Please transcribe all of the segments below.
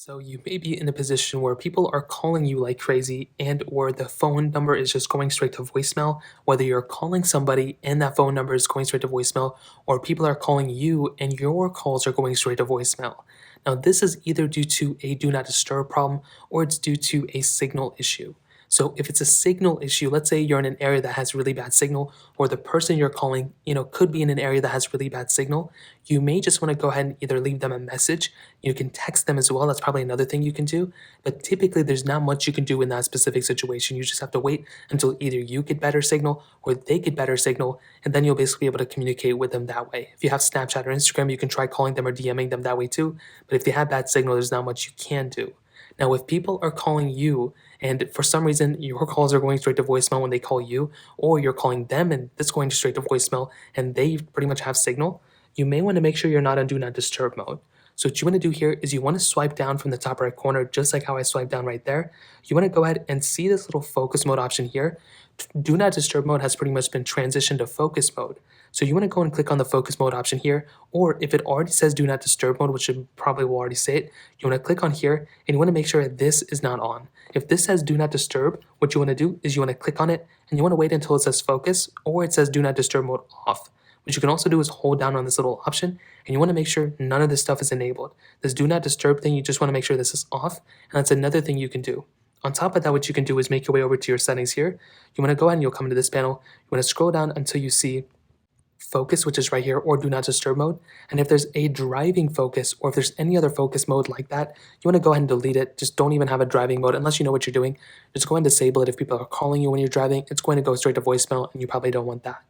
So you may be in a position where people are calling you like crazy and or the phone number is just going straight to voicemail, whether you're calling somebody and that phone number is going straight to voicemail, or people are calling you and your calls are going straight to voicemail. Now, this is either due to a do not disturb problem or it's due to a signal issue. So if it's a signal issue, let's say you're in an area that has really bad signal, or the person you're calling, could be in an area that has really bad signal, you may just want to go ahead and either leave them a message. You can text them as well. That's probably another thing you can do. But typically, there's not much you can do in that specific situation. You just have to wait until either you get better signal or they get better signal, and then you'll basically be able to communicate with them that way. If you have Snapchat or Instagram, you can try calling them or DMing them that way too. But if they have bad signal, there's not much you can do. Now, if people are calling you and for some reason your calls are going straight to voicemail when they call you, or you're calling them and it's going straight to voicemail and they pretty much have signal, you may want to make sure you're not on do not disturb mode. So what you want to do here is you want to swipe down from the top right corner, just like how I swiped down right there. You want to go ahead and see this little focus mode option here. Do not disturb mode has pretty much been transitioned to focus mode. So you want to go and click on the focus mode option here, or if it already says do not disturb mode, which it probably will already say it, you want to click on here and you want to make sure that this is not on. If this says do not disturb, what you want to do is you want to click on it and you want to wait until it says focus or it says do not disturb mode off. What you can also do is hold down on this little option and you want to make sure none of this stuff is enabled. This do not disturb thing, you just want to make sure this is off, and that's another thing you can do. On top of that, what you can do is make your way over to your settings here. You want to go ahead and you'll come into this panel. You want to scroll down until you see focus, which is right here, or do not disturb mode. And if there's a driving focus, or if there's any other focus mode like that, you want to go ahead and delete it. Just don't even have a driving mode unless you know what you're doing. Just go ahead and disable it. If people are calling you when you're driving, it's going to go straight to voicemail, and you probably don't want that.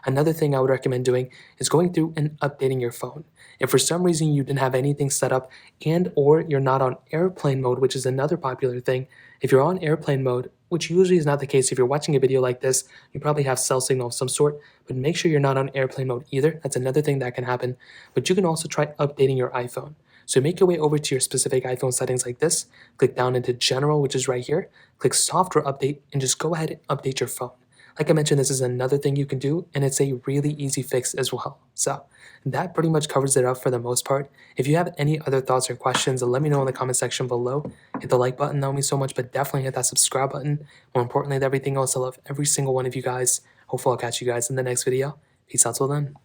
Another thing I would recommend doing is going through and updating your phone. If for some reason you didn't have anything set up and or you're not on airplane mode, which is another popular thing, if you're on airplane mode, which usually is not the case if you're watching a video like this, you probably have cell signal of some sort, but make sure you're not on airplane mode either. That's another thing that can happen. But you can also try updating your iPhone. So make your way over to your specific iPhone settings like this, click down into general, which is right here, click software update, and just go ahead and update your phone. Like I mentioned, this is another thing you can do, and it's a really easy fix as well. So that pretty much covers it up for the most part. If you have any other thoughts or questions, let me know in the comment section below. Hit the like button, that would mean so much, but definitely hit that subscribe button. More importantly than everything else, I love every single one of you guys. Hopefully I'll catch you guys in the next video. Peace out till then.